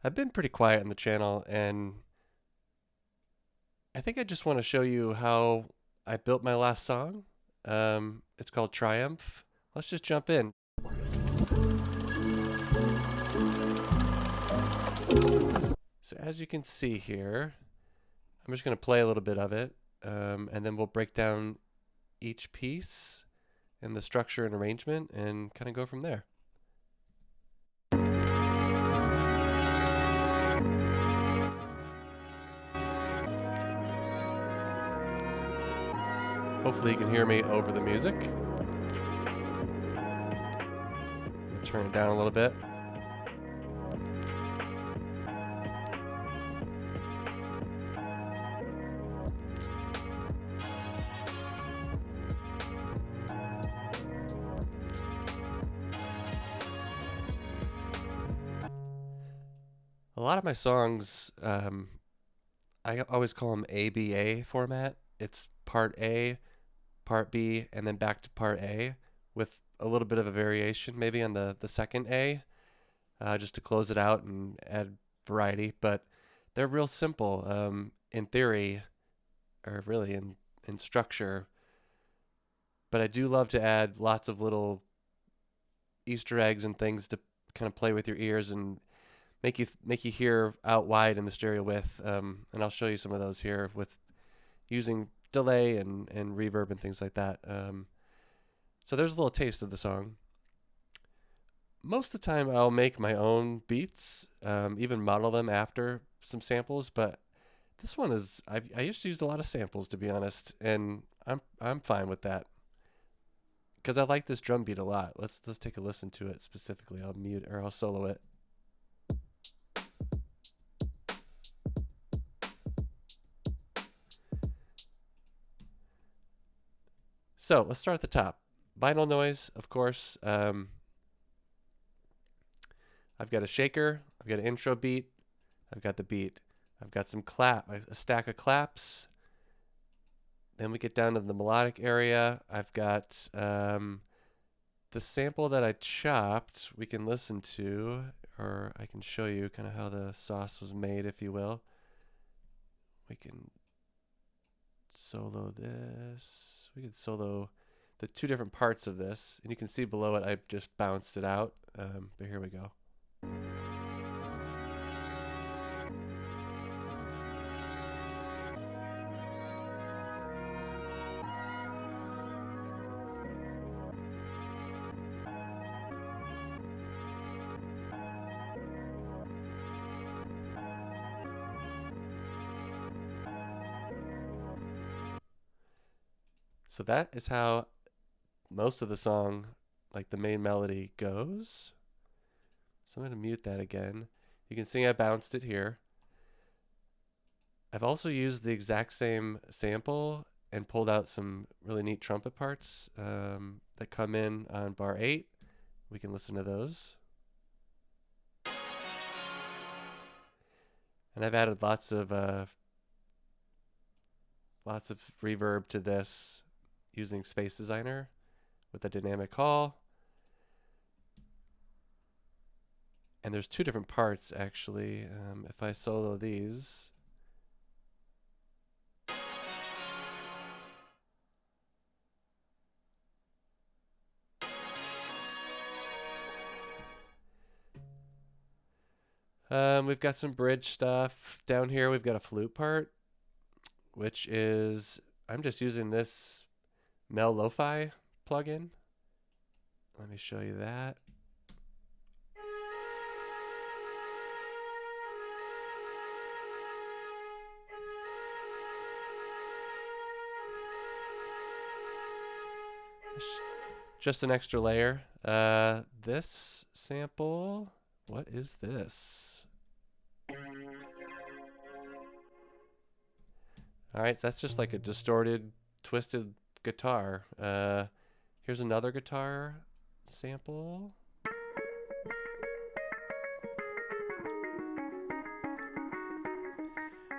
I've been pretty quiet on the channel, and I think I just want to show you how I built my last song. It's called Triumph. Let's just jump in. So as you can see here, I'm just going to play a little bit of it, and then we'll break down each piece and the structure and arrangement and kind of go from there. Hopefully you can hear me over the music. Turn it down a little bit. A lot of my songs, I always call them ABA format. It's part A, part B, and then back to part A with a little bit of a variation maybe on the second A, just to close it out and add variety. But they're real simple in theory, or really in structure. But I do love to add lots of little Easter eggs and things to kind of play with your ears and make you hear out wide in the stereo width. And I'll show you some of those here with using delay and reverb and things like that. So there's a little taste of the song. Most of the time I'll make my own beats, even model them after some samples, but this one is I used to use a lot of samples, to be honest, and I'm fine with that because I like this drum beat a lot. Let's take a listen to it specifically. I'll mute or I'll solo it. So let's start at the top. Vinyl noise, of course. I've got a shaker. I've got an intro beat. I've got the beat. I've got some a stack of claps. Then we get down to the melodic area. I've got the sample that I chopped. We can listen to, or I can show you kind of how the sauce was made, if you will. We can solo this. We can solo the two different parts of this, and you can see below it I just bounced it out, but here we go. So that is how most of the song, like the main melody, goes. So I'm going to mute that again. You can see I bounced it here. I've also used the exact same sample and pulled out some really neat trumpet parts that come in on bar 8. We can listen to those. And I've added lots of reverb to this using Space Designer with a dynamic call. And there's two different parts, actually. If I solo these, we've got some bridge stuff. Down here, we've got a flute part, which is, I'm just using this Lo-Fi plugin. Let me show you that. Just an extra layer. This sample, what is this? All right, so that's just like a distorted, twisted guitar. Here's another guitar sample.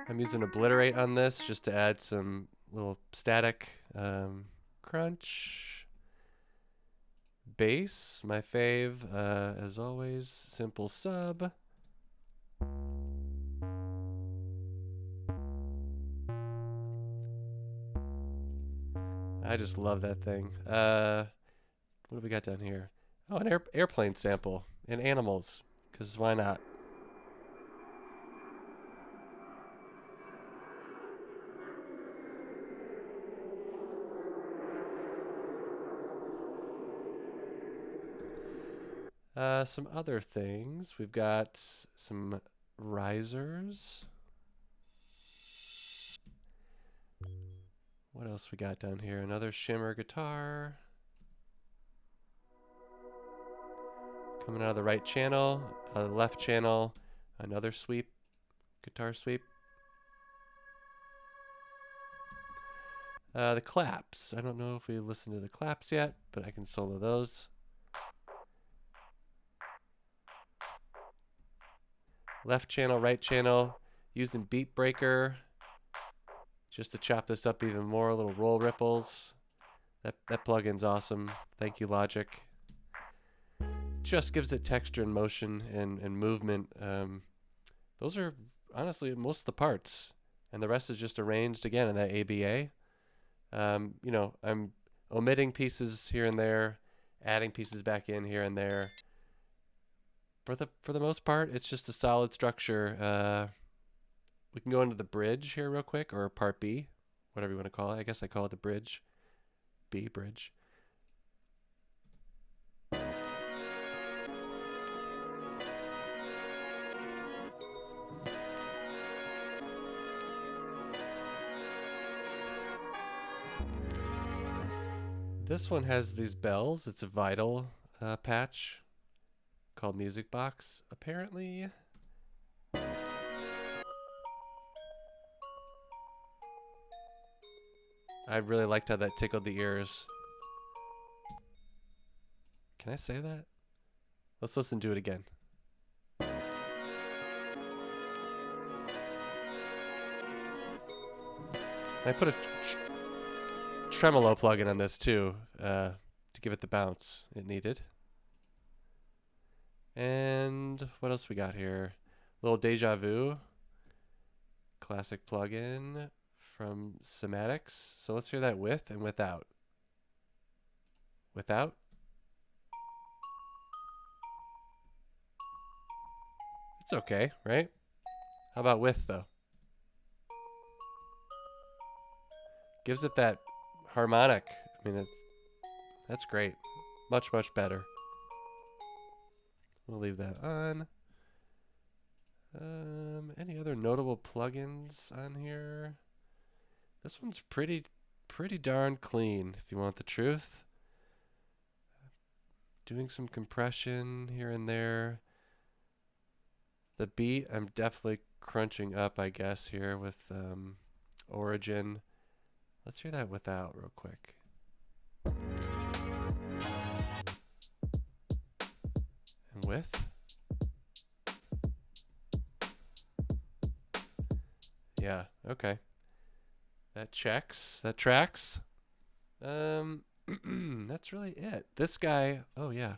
I'm using Obliterate on this just to add some little static crunch. Bass, my fave, as always, simple sub. I just love that thing. What do we got down here? Oh, an airplane sample and animals, because why not? Some other things. We've got some risers. What else we got down here? Another shimmer guitar. Coming out of the right channel, left channel, another sweep, guitar sweep. The claps. I don't know if we listened to the claps yet, but I can solo those. Left channel, right channel, using Beat Breaker just to chop this up even more, little roll ripples. That plugin's awesome. Thank you, Logic. Just gives it texture and motion and movement. Those are honestly most of the parts, and the rest is just arranged again in that ABA. You know, I'm omitting pieces here and there, adding pieces back in here and there. For the most part, it's just a solid structure. We can go into the bridge here real quick, or part B, whatever you want to call it. I guess I call it the bridge. B, bridge. This one has these bells. It's a Vital patch called Music Box, apparently. I really liked how that tickled the ears. Can I say that? Let's listen to it again. I put a tremolo plugin on this too, to give it the bounce it needed. And what else we got here? Little Deja Vu, classic plugin from Somatics. So let's hear that with and without. Without. It's okay, right? How about with though? Gives it that harmonic. I mean, that's great. Much, much better. We'll leave that on. Any other notable plugins on here? This one's pretty darn clean, if you want the truth. Doing some compression here and there. The beat, I'm definitely crunching up, I guess, here with Origin. Let's hear that without real quick. And with. Yeah, okay. That checks. That tracks. That's really it. This guy, oh yeah.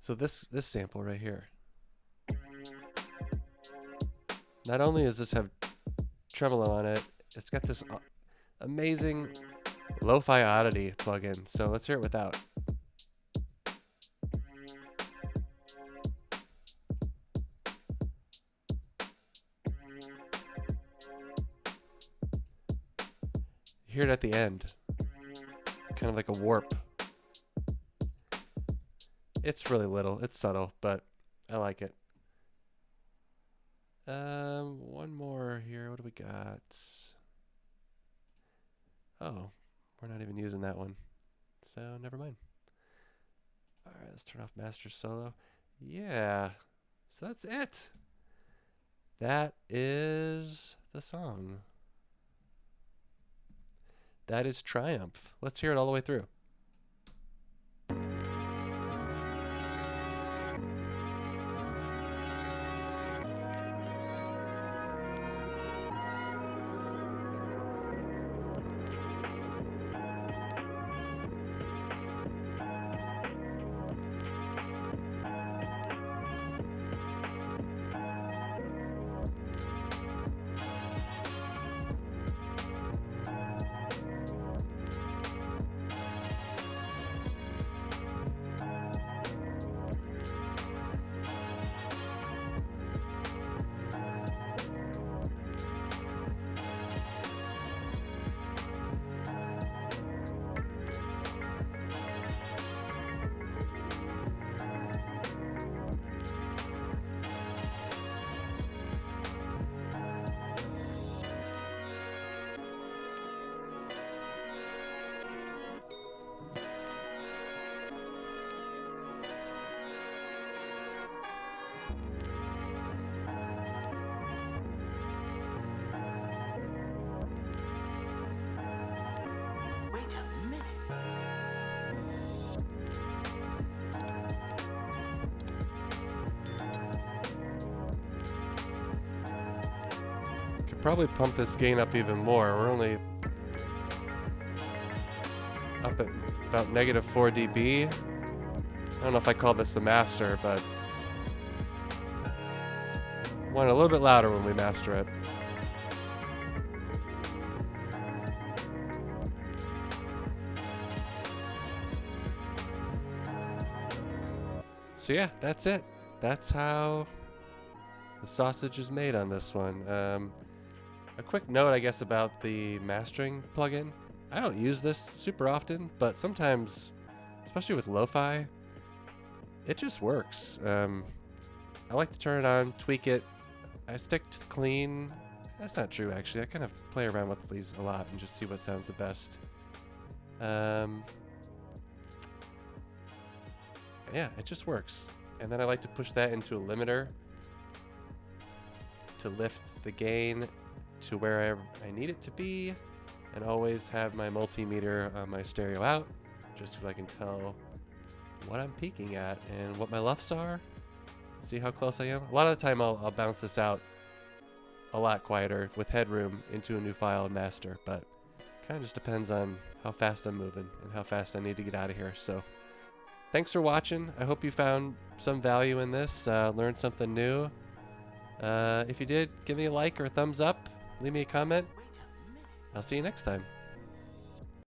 So this sample right here. Not only does this have tremolo on it, it's got this amazing lo-fi oddity plugin. So let's hear it without. Hear it at the end, kind of like a warp. It's really little, it's subtle, but I like it. One more here. What do we got? Oh, we're not even using that one, so never mind. All right, let's turn off master solo. Yeah, so that's it. That is the song. That is Triumph. Let's hear it all the way through. probably pump this gain up even more. We're only up at about negative 4 dB. I don't know if I call this the master, but I want it a little bit louder when we master it. So yeah, that's it. That's how the sausage is made on this one. A quick note, I guess, about the mastering plugin. I don't use this super often, but sometimes, especially with lo-fi, it just works. I like to turn it on, tweak it. I stick to clean. That's not true, actually. I kind of play around with these a lot and just see what sounds the best. Yeah, it just works. And then I like to push that into a limiter to lift the gain to where I need it to be, and always have my multimeter on my stereo out, just so I can tell what I'm peaking at and what my LUFS are. See how close I am? A lot of the time I'll bounce this out a lot quieter with headroom into a new file and master, but kind of just depends on how fast I'm moving and how fast I need to get out of here. So thanks for watching. I hope you found some value in this, learned something new. If you did, give me a like or a thumbs up, leave me a comment. I'll see you next time.